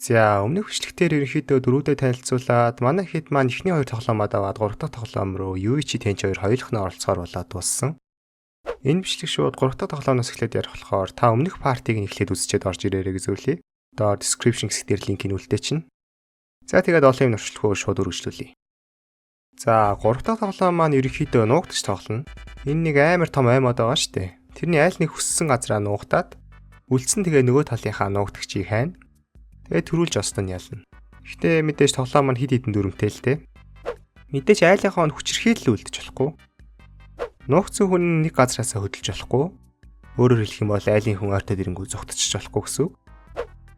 За өмнөх бичлэгтэр ерөнхийдөө дөрүүдээ танилцуулаад манай хэд маань эхний хоёр тоглоомод аваад гурав дахь тоглоом руу Yuichi Tenchi 2 хоёулах нь оролцохоор болоод дууссан. Энэ бичлэг шууд гурав дахь тоглоомноос эхлээд ярих болохоор та өмнөх партийг нь эхлээд үзчихэд орж ирээрэй гэж зөвлөе. Доор description хэсгээр линкийг үлдээ чинь. За тэгээд олон юм нуршлахөө шууд үргэлжлүүлье. За гурав дахь тоглоом маань ерөнхийдөө нуугдаж тоглоно. Энэ нэг амар том аймаг байгаа штэ. Тэрний айл нэг хүссэн газраа нуугтаад үлдсэн тэгээ нөгөө талынхаа нуугдагчийг хайна. Тэгээ төрүүлж остон ялна. Гэхдээ мэдээж тоглоом маань хид хідэн дүрмтэй л те. Мэдээж айлынхаа нь хүчрхийлэл үлдэж болохгүй. Нуугдсан хүн нэг газраасаа хөдөлж болохгүй. Өөрөөр хэлэх юм бол айлын хүн ойртоод ирэнгүү зүгтчих болохгүй гэсэн.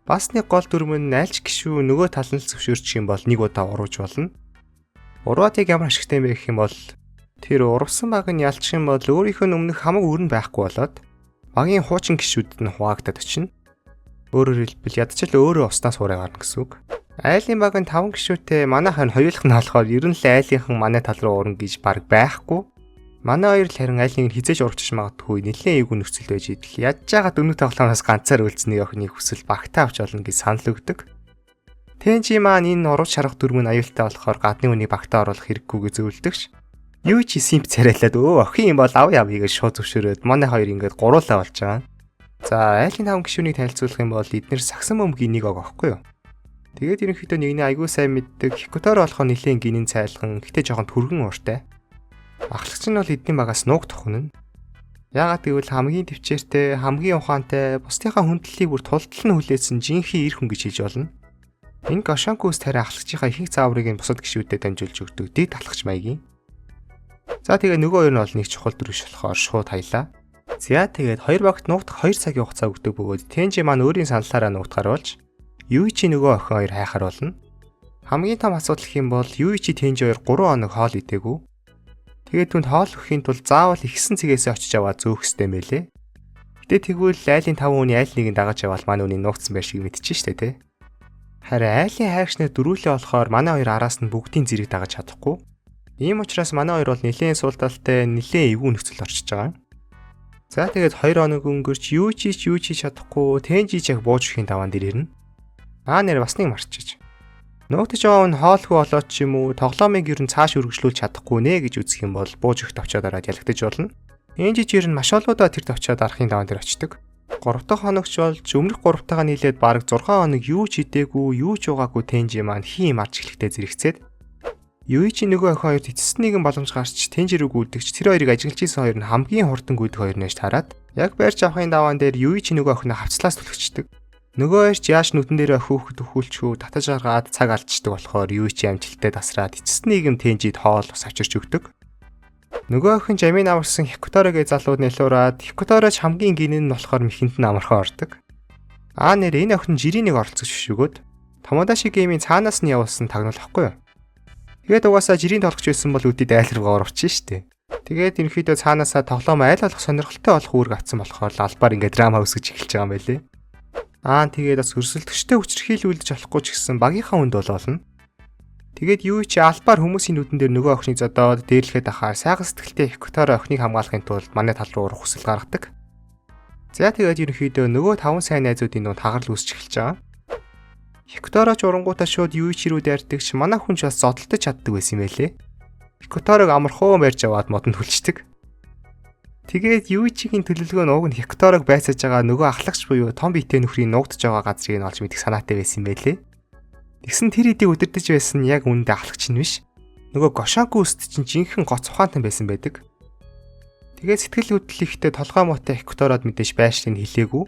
Бас нэг гол дүрм нь айлч гişүү нөгөө тал нь зөвшөөрчих юм бол нэг удаа урууж болно. Урватыг ямар ашигтай юм бэ гэх юм бол тэр урвсан баг нь ялчих юм бол өөрийнх нь өмнөх хамаг өрн байхгүй болоод багийн хуучин гişүүдэд нь хуваагдаад очино. Өөрөөр хэлбэл ядчил өөрөө уснаас хуурай гарна гэсэн үг. Айлын баг нь 5 гişүүтэй манайх нь хоёулах нь болохоор ер нь л айлынхан манай тал руу урна гэж баг байхгүй. Манай хоёр л харин айлын хизээж урагчиж магадгүй нэлээд эвгүй нөхцөл байж идэл яаж жагаад өмнөх тоглоомоос ганцаар үлдсэний охины хүсэл багтаа авч олно гэж санал өгдөг. Tenchi маань энэ урууч шарах дүрм нь аюултай болохоор гадны үнийг багтаа оруулах хэрэггүй гэж зөвлөдөгч. Yuichi simp царайлаад охин юм бол ав явъя гэж шууд зөвшөөрөөд манай хоёр ингээд гуруулаа болж байгаа. За айлын 5 гишүүнийг танилцуулах юм бол эдгээр сагсан бөмбөгийн нэг ог аахгүй юу. Тэгээд ерөнхийдөө нэгний аягүй сайн мэддэг Hikotor болохоо нэлээд гинэн цайлган гэтээ жоохон түргэн ууртай. Ахлагч нь бол эдний багаас нуугдах хүн нь. Яагаад гэвэл хамгийн төвчээртэй, хамгийн ухаантай, бусдынхаа хүндлэлийг бүр тултал нь хүлээсэн жинхэнэ эр хүн гэж хэлж болно. Энэ Goshankus тарай ахлагчийнхаа ихэнх зааврыг нь бусад гишүүдэд дамжуулж өгдөг дэд ахлагч маягийн. За тэгээ нөгөө хоёр нь бол нэг чухал дүрш болохоор шууд хаялаа. За тэгээд хоёр багт нуугдах 2 цагийн хугацаа өгдөг бөгөөд Tenchi маань өөрийн саналаараа нуугдахаар болж Yuichi нөгөө охин хоёр хайхаар болно. Хамгийн том асуудал гэх юм бол Yuichi Tenchi хоёр 3 хоног хоол идээгүй. Тэгээд түнд хоол өхийн тул заавал ихсэн цэгээсээ очиж аваад зөөх ёстой мэлээ. Гэтэ тэгвэл айлын 5 хүний айл нэгийг дагаж явал манай үний нуугдсан байр шиг мэдчихэж штэ тэ. Харин айлын хайгчнаа дөрүүлээ болохоор манай хоёр араас нь бүгдийн зэрэг дагаж чадахгүй. Ийм учраас манай хоёр бол нэлээд суулталтай, нэлээд эвгүй нөхцөл орчиж байгаа. За тэгээд 2 хоног өнгөрч Yuichi чадахгүй, Tenchi яг бууж өхийн даваан дээр ирнэ. Нэр бас нэг марчиж. Нуугдаж байгаа нь хоолгүй болоод ч юм уу, тоглоомыг ер нь цааш үргэлжлүүлж чадахгүй нэ гэж үзэх юм бол бууж өгөх тавчаад ороод ялагдаж болно. Энэ жижигэр нь маш олоодаа тэр тавчаад арахын даваан дээр очдог. 3 дахь хоногч болж өмнөх 3 таагаа нийлээд бараг 6 хоног юу ч идээгүй, юу ч уугаагүй Tenchi маань хийм марч эхлэхдээ зэрэгцээд Yuichi нөгөө охин хоёрт эцэст нэгэн боломж гарч Tenchi рүү гүйдэгч тэр хоёрыг ажиглаж исэн хоёр нь хамгийн хурдан гүйдэг хоёр нэж тараад яг барьж авахын даваан дээр Yuichi нөгөө охиноо хавцлаас түлхчихдэг. Нөгөө хоёр ч яаш нүдэн дээрээ хөөхөд өхүүлчүү татаж гаргаад цаг алдчихдаг болохоор Yuichi амжилттай тасраад эцэст нэгэн Tenchi-д хоол ус авчирч өгдөг. Нөгөө охин жамин аварсан Hikotor-гийн залууд нэлуураад Hikotor-ч хамгийн гинэн нь болохоор мэхэнт нь амархан ордог. Нэр энэ охин жирийн нэг оролцож шүшгөөд Tomodachi Game-ийн цаанаас нь явуулсан тагнуул ахгүй юу? Тэгээд угаасаа жирийн тоглож байсан бол үдэд айл руу орвчин штэ. Тэгээд ерөнхийдөө цаанаасаа тоглоом айл болох сонирхолтой болох үүрэг авсан болохоор албаар ингээд драма үсгэж эхэлж байгаа юм байлээ. Тэгээд бас өрсөлдөгчтэй хүчрхийлүүлж болохгүй ч гэсэн багийнхаа хүнд болно. Тэгээд Yuichi албаар хүмүүсийн нүдэн дээр нөгөө охиныг зодоод дээрлэхэд ахаар сайхан сэтгэлтэй Hikotor охиныг хамгаалахын тулд манай тал руу урах хүсэл гаргадаг. За тэгээд ерөнхийдөө нөгөө 5 сайн найзуудын дунд хагарл үүсч эхэлж байгаа. Hikotor-ч урангуудаа шууд Yuichi рүү дайрдагч манай хүн ч бас зодтолдож чаддаг байсан юм байлээ. Hikotor-ыг амархуу барьж аваад модонд хүлчдэг. Тэгээд Yuichi-гийн төлөвлөгөө нь уг нь Hikotor-ыг байцааж байгаа нөгөө ахлагч буюу том биетэй нөхрийн нуугдж байгаа газрыг нь олж мэдэх санаатай байсан юм байлээ. Тэгсэн тэр хэдийг өдөрдөж байсан нь яг үүндээ ахлагч нь биш. Нөгөө Goshankus-д чинь жинхэнэ гоц ухаантай байсан байдаг. Тэгээд сэтгэл хөдлөлтөйхтэй толгой муутай Hikotor-од мэдээж байшлыг хэлээгүй.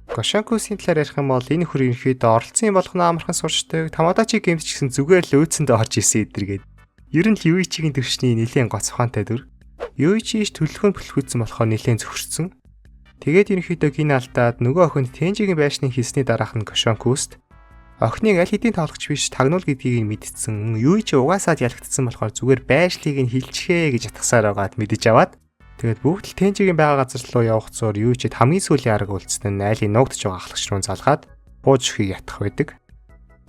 Goshankus-ийн талаар ярих юм бол энэ хөр ерөнхийдөө оролцсон болгоно амархан сурчдаг. Tomodachi Game ч гэсэн зүгээр л өөцөндөө орж ирсэн эдэргээд. Ер нь л Yuichi-гийн төвшний нэлээд гоц ухаантай дүр. Yuichi-ш төлөвлөгөөнд бүлхүүцсэн болохоор нэлээд зөвхөрсөн. Тэгээд ерөнхийдөө гин алдаад нөгөө охинд Tenchi-гийн байшныг хийсний дараах нь Goshankus-д охиныг аль хэдийн тоглогч биш тагнуул гэдгийг нь мэдтсэн. Yuichi угаасаад ялагдсан болохоор зүгээр байшлыг нь хилчхээ гэж атгасаар байгаад мэдэж аваад тэгээд бүгд л Tenchi-гийн байгаа газар руу явах зуур Yuichi-д хамгийн сүүлийн арга үйлцэн нь айлын нуугдж байгаа ахлагч руу залгаад бууж өгөхийг ятгах байдаг.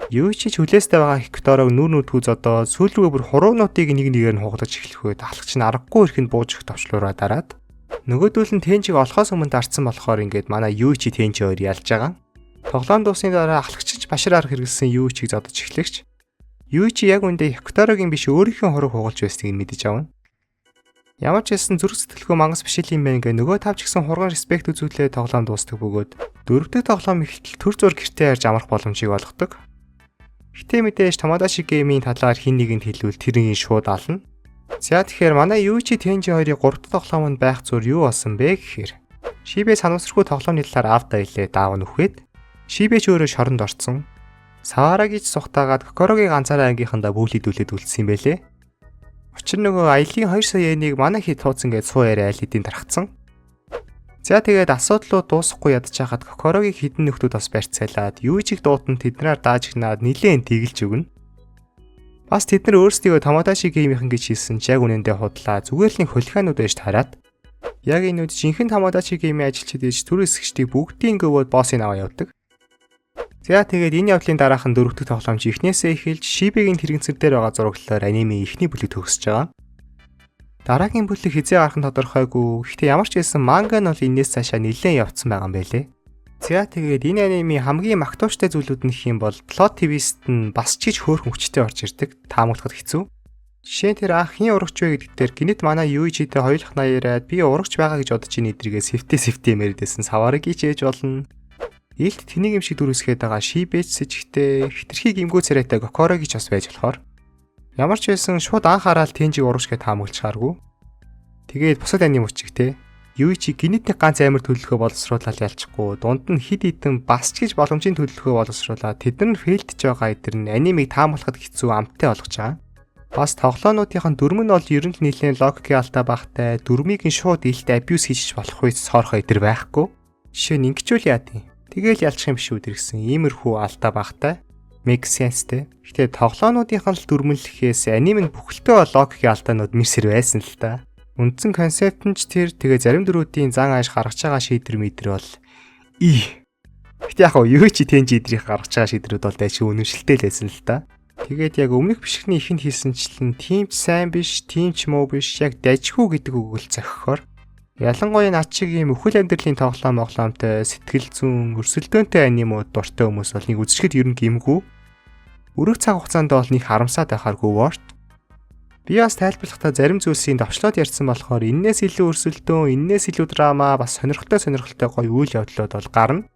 Yuichi хүлээстэй байгаа Hikotor-ог нүр нүдгүү зодоод сүүл рүүгээ бүр хуруунуудыг нэг нэгээр нь хугалж эхлэхөөд ахлагч нь аргагүй ихэнд бууж өгөх товчлуураа дараад нөгөөдөл нь Tenchi-г олохоос өмнө дарцсан болохоор ингээд манай Yuichi Tenchi хоёр ялж байгаа. Тоглоом дуусны дараа ахлагчиж башраар хэрэгэлсэн Юичийг зодож эхлэгч. Юичи яг үндэ Хикоторогийн биш өөрийнхөө хорог хугалж байсныг мэдэж авна. Ямар ч хэлсэн зүрх сэтгэлгүй мангас биш юм байна гэ нөгөө тавч гисэн хурган респект үзүүлээ тоглоом дуустдаг бөгөөд дөрөвдөө тоглоом эхэлтэл төр зур гэртээ ярьж амрах боломжийг олгодог. Гэтэ мэдээж Тамадаши геймийн талаар хин нэгэнд хэлвэл тэрийг шууд ална. За тэгэхээр манай Юичи Тенжи хоёрын 3 дахь тоглоомонд байх зур юу болсон бэ гэхээр Шибэ санамсаргүй тоглоомны талаар авда илээ даав нөхөд. Шибэ ч өөрөө шоронд орцсон. Саварагич сухтаагаад Кокорогийн ганцаараа ангийнхандаа бүлэдүүлээд үлдсэн юм байлээ. Учир нөгөө аялын 2 сая йенийг манай хит тууцсан гэж суу яриа айл хэдийн тархацсан. За тэгээд асуудлууд дуусахгүй ядчихад Кокорогийн хідэн нөхдүүд бас барьцаалаад Юичиг дуутан тэднээр дааж гнаад нилээн тэгэлж өгнө. Бас тэд нар өөрсдийгөө Тамадаши геймийнхэн гэж хэлсэн ч яг үнэндээ худлаа зүгээр л нэг хулиханууд байж тараад яг энэ үед жинхэнэ Тамадаши геймийн ажилчид ээж түр хэсэгчдийг бүгдийн гөвөөд боссыг аваа явдаг. За тэгээд энэ явдлын дараахан дөрөвдөг тоглоомч эхнээсээ эхэлж Шибэгийн тэрэгцэр дээр байгаа зураглалаар аниме эхний бүлэг төгсөж байгаа. Дараагийн бүлэг хизээ гарах нь тодорхойгүй. Гэхдээ ямар ч хэлсэн манга нь бол энэс цаашаа нэлээд явцсан байгаа юм байлээ. За тэгээд энэ аниме хамгийн магтууштай зүйлүүд нь хэм бол плот твист нь бас чиж хөөрхөн хүчтэй орж ирдэг. Таамаглахад хэцүү. Жишээ нь тэр ах хин урагч вэ гэдэг дээр гинэт манай Юичитэй хоёулах наяараад би урагч байгаа гэж бодож ийн эдрийгээ сэвтэ мэрдэсэн Саварагич ээж болно. Илт тэнийг юм шиг дүрсгээд байгаа Шибэч сэжигтэй хитрхи гимгүү царайтай Кокорогийн ч бас байж болохоор ямар ч байсан шууд анх хараад Тенжиг урагшгээ таамаглачхааргүй. Тэгээд бусад аним үчигтэй Юичи гинэтний ганц амар төлөвлөгөө боловсруулаад ялчихгүй дунд нь хид хідэн бас ч гэж боломжийн төлөвлөгөө боловсруулаад тэд нар фейлдж байгаа эдэр нь анимыг таамаглахад хэцүү амттай болгож байгаа. Бас тоглоомнуудынхаа дүрм нь бол ер нь нэлээд логикийн алдаа багтай дүрмийг нь шууд илт абьюз хийж болох үе соорхоо эдэр байхгүй. Жишээ нь ингэчүүл яа тийм. Тэгэл ялчих юм биш үү гэсэн иймэрхүү алдаа багтай. Make sense-тэй. Гэтэ тоглоомнуудынхаа л дүрмэлхээс аниме бүхэлдээ логикийн алдаанууд мэрсэр байсан л та. Үндсэн концепт нь ч тэр тэгээ зарим дөрүүдийн зан ааш гаргаж байгаа шийдвэр мэдэр бол Гэтэ яг Юичи Тенжи эдрийг гаргаж байгаа шийдвэрүүд бол дайч үнэмшилтэй л байсан л та. Тэгээд яг өмнөх бишгний ихэнд хийсэнчлэн тимч сайн биш, тимч муу биш яг дайчгүй гэдэг үг л зохихоор ялангуяа над шиг ийм өхөл амьдралын тоглоомтой сэтгэл зүйн өрсөлдөөнтэй анимууд дуртай хүмүүс бол нэг үзэсгэд ер нь гимгүү. Өрөг цаг хугацаанд бол нэг харамсаад байхааргүй ворт. Би бас тайлбарлахдаа зарим зүйлсийн давчлаад ярьсан болохоор энээс илүү өрсөлдөөн, энээс илүү драма, бас сонирхолтой гоё үйл явдлууд бол гарна.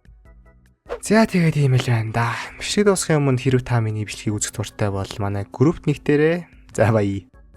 За тэгээд ийм л байна да. Бишиг дуусахын өмнө хэрв та миний бичлэгийг үзэх дуртай бол манай групп нэгтээрээ за баяа.